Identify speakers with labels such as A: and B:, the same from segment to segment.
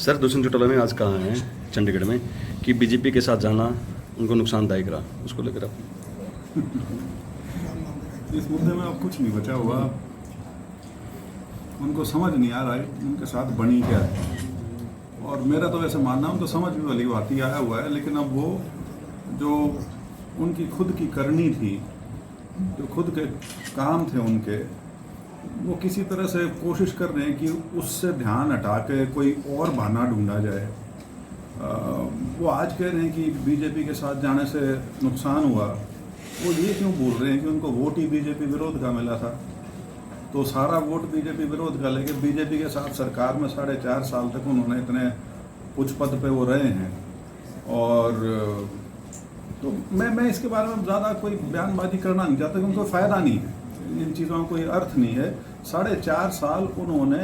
A: Sir Dushyant Chautala ने आज कहा है चंडीगढ़ में कि बीजेपी के साथ जाना उनको नुकसानदायक रहा, उसको लेकर आप
B: इस मुद्दे में अब कुछ नहीं बचा हुआ। उनको समझ नहीं आ रहा है उनके साथ बनी क्या है, और मेरा तो ऐसे मानना है उनको समझ भी वाली बात ही आया हुआ है, लेकिन अब वो जो उनकी खुद की करनी थी, जो खुद के काम थे उनके, वो किसी तरह से कोशिश कर रहे हैं कि उससे ध्यान हटा के कोई और बहाना ढूंढा जाए। वो आज कह रहे हैं कि बीजेपी के साथ जाने से नुकसान हुआ। वो ये क्यों बोल रहे हैं कि उनको वोट ही बीजेपी विरोध का मिला था, तो सारा वोट बीजेपी विरोध का लेके बीजेपी के साथ सरकार में 4.5 साल तक उन्होंने इतने उच्च पद पे वो रहे हैं। और तो मैं इसके बारे में ज़्यादा कोई बयानबाजी करना नहीं चाहता, क्योंकि कोई फ़ायदा नहीं है, इन चीज़ों में कोई अर्थ नहीं है। 4.5 साल उन्होंने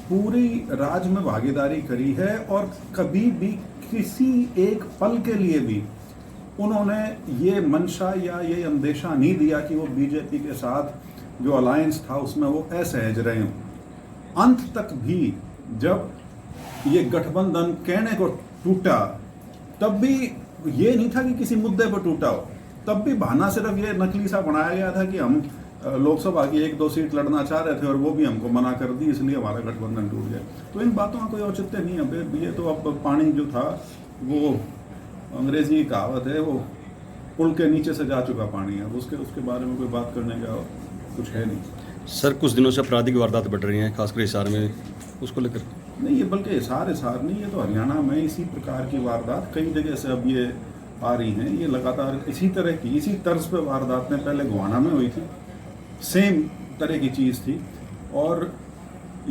B: पूरी राज में भागीदारी करी है, और कभी भी किसी एक पल के लिए भी उन्होंने ये मंशा या ये अंदेशा नहीं दिया कि वो बीजेपी के साथ जो अलायंस था उसमें वो असहज रहे हों। अंत तक भी जब ये गठबंधन कहने को टूटा, तब भी ये नहीं था कि किसी मुद्दे पर टूटा हो, तब भी बहाना सिर्फ ये नकली सा बनाया गया था कि हम लोकसभा की 1-2 सीट लड़ना चाह रहे थे और वो भी हमको मना कर दी, इसलिए हमारा गठबंधन टूट गया। तो इन बातों का कोई औचित्य नहीं है। ये तो अब पानी जो था वो अंग्रेजी की कहावत है, वो पुल के नीचे से जा चुका पानी है, उसके बारे में कोई बात करने का कुछ है नहीं।
A: सर कुछ दिनों से आपराधिक वारदात बढ़ रही हैं, खासकर हिसार में, उसको लेकर
B: नहीं, ये बल्कि हिसार नहीं, ये तो हरियाणा में इसी प्रकार की वारदात कई जगह से अब ये आ रही हैं। ये लगातार इसी तरह की, इसी तर्ज पे वारदातें पहले गोहाना में हुई थी, सेम तरह की चीज़ थी। और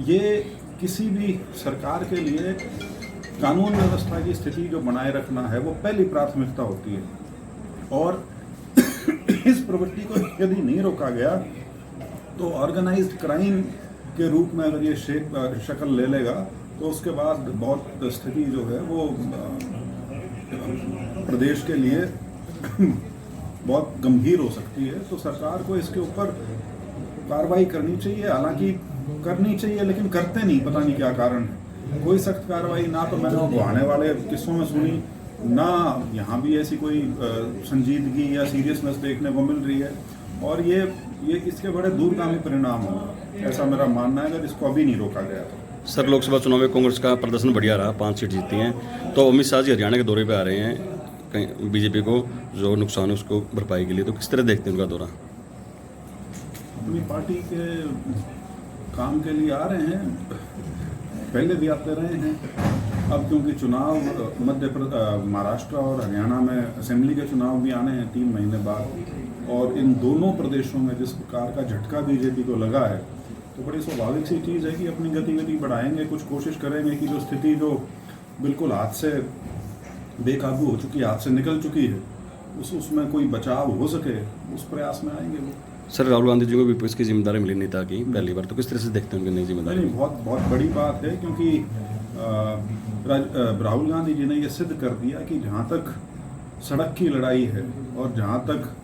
B: ये किसी भी सरकार के लिए कानून व्यवस्था की स्थिति जो बनाए रखना है वो पहली प्राथमिकता होती है, और इस प्रवृत्ति को यदि नहीं रोका गया तो ऑर्गेनाइज्ड क्राइम के रूप में अगर ये शक्ल ले लेगा तो उसके बाद बहुत स्थिति जो है वो प्रदेश के लिए बहुत गंभीर हो सकती है। तो सरकार को इसके ऊपर कार्रवाई करनी चाहिए, हालांकि करनी चाहिए, लेकिन करते नहीं, पता नहीं क्या कारण है। कोई सख्त कार्रवाई ना तो मैंने वो आने वाले किस्सों में सुनी, ना यहाँ भी ऐसी कोई संजीदगी या सीरियसनेस देखने को मिल रही है, और ये इसके बड़े दूरगामी परिणाम होंगे, ऐसा मेरा मानना है, अगर इसको अभी नहीं रोका गया तो।
A: सर लोकसभा चुनाव में कांग्रेस का प्रदर्शन बढ़िया रहा, 5 सीट जीती हैं, तो अमित शाह जी हरियाणा के दौरे पे आ रहे हैं, कहीं बीजेपी को जो नुकसान है उसको भरपाई के लिए, तो किस तरह देखते हैं उनका दौरा?
B: अपनी पार्टी के काम के लिए आ रहे हैं, पहले भी आते रहे हैं। अब क्योंकि चुनाव महाराष्ट्र और हरियाणा में असेंबली के चुनाव भी आने हैं 3 महीने बाद, और इन दोनों प्रदेशों में जिस प्रकार का झटका बीजेपी को लगा है, तो बड़ी स्वाभाविक सी चीज़ है कि अपनी गतिविधि बढ़ाएंगे, कुछ कोशिश करेंगे कि जो स्थिति जो बिल्कुल हाथ से बेकाबू हो चुकी है, हाथ से निकल चुकी है, उसमें कोई बचाव हो सके, उस प्रयास में आएंगे वो।
A: सर राहुल गांधी जी को विपक्ष की जिम्मेदारी मिली नेता की पहली बार, तो किस तरह से देखते हैं उनकी नई जिम्मेदारी?
B: नहीं, बहुत बड़ी बात है, क्योंकि राहुल गांधी जी ने यह सिद्ध कर दिया कि जहाँ तक सड़क की लड़ाई है और जहाँ तक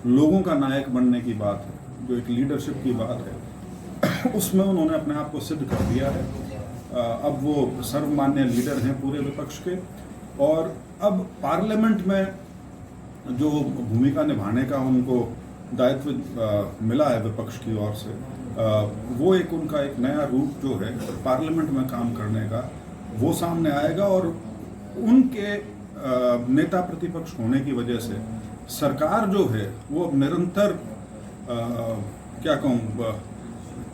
B: लोगों का नायक बनने की बात है, जो एक लीडरशिप की बात है, उसमें उन्होंने अपने आप को सिद्ध कर दिया है। अब वो सर्वमान्य लीडर हैं पूरे विपक्ष के, और अब पार्लियामेंट में जो भूमिका निभाने का उनको दायित्व मिला है विपक्ष की ओर से, वो उनका एक नया रूप जो है पार्लियामेंट में काम करने का, वो सामने आएगा। और उनके नेता प्रतिपक्ष होने की वजह से सरकार जो है वो अब निरंतर क्या कहूँ,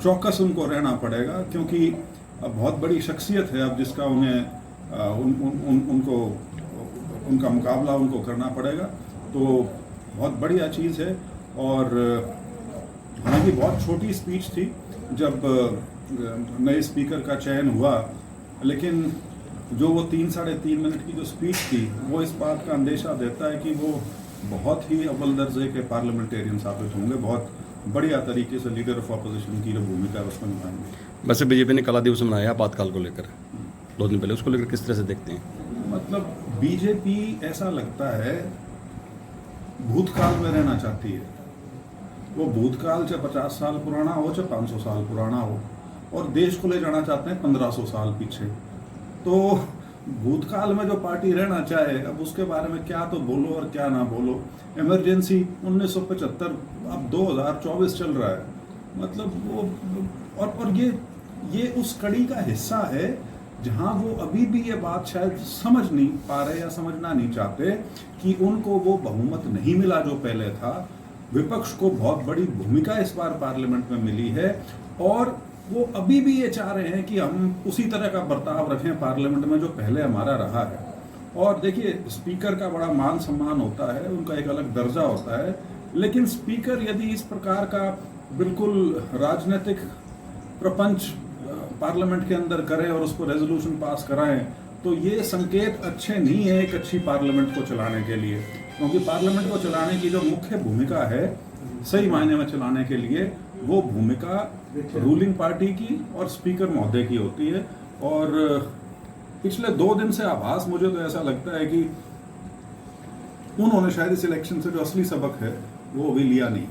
B: चौकस उनको रहना पड़ेगा, क्योंकि अब बहुत बड़ी शख्सियत है अब जिसका उनको उनका मुकाबला उनको करना पड़ेगा। तो बहुत बढ़िया चीज़ है। और हालांकि बहुत छोटी स्पीच थी जब नए स्पीकर का चयन हुआ, लेकिन जो वो 3-3.5 मिनट की जो स्पीच थी, वो इस बात का अंदेशा देता है कि वो बहुत ही अव्वल दर्जे के पार्लियामेंटेरियन साबित होंगे, बहुत बढ़िया तरीके से लीडर ऑफ अपोजिशन की जो भूमिका है उसमें निभाएंगे।
A: वैसे बीजेपी ने काला दिवस मनाया आपातकाल को लेकर 2 दिन पहले, उसको लेकर किस तरह से देखते हैं?
B: मतलब बीजेपी ऐसा लगता है भूतकाल में रहना चाहती है। वो भूतकाल चाहे 50 साल पुराना हो, चाहे 500 साल पुराना हो, और देश को ले जाना चाहते हैं 1500 साल पीछे। तो भूतकाल में जो पार्टी रहना चाहे, अब उसके बारे में क्या तो बोलो और क्या ना बोलो। इमरजेंसी 1975, अब 2024 चल रहा है, मतलब वो और ये उस कड़ी का हिस्सा है जहां वो अभी भी ये बात शायद समझ नहीं पा रहे या समझना नहीं चाहते कि उनको वो बहुमत नहीं मिला जो पहले था। विपक्ष को बहुत बड़ी भूमिका इस बार पार्लियामेंट में मिली है और वो अभी भी ये चाह रहे हैं कि हम उसी तरह का बर्ताव रखें पार्लियामेंट में जो पहले हमारा रहा है। और देखिए, स्पीकर का बड़ा मान सम्मान होता है, उनका एक अलग दर्जा होता है, लेकिन स्पीकर यदि इस प्रकार का बिल्कुल राजनीतिक प्रपंच पार्लियामेंट के अंदर करें और उसको रेजोल्यूशन पास कराएं, तो ये संकेत अच्छे नहीं है एक अच्छी पार्लियामेंट को चलाने के लिए। क्योंकि पार्लियामेंट को चलाने की जो मुख्य भूमिका है, सही मायने में चलाने के लिए, वो भूमिका रूलिंग पार्टी की और स्पीकर महोदय की होती है। और पिछले 2 दिन से आभास मुझे तो ऐसा लगता है कि उन्होंने शायद इस इलेक्शन से जो असली सबक है वो भी लिया नहीं।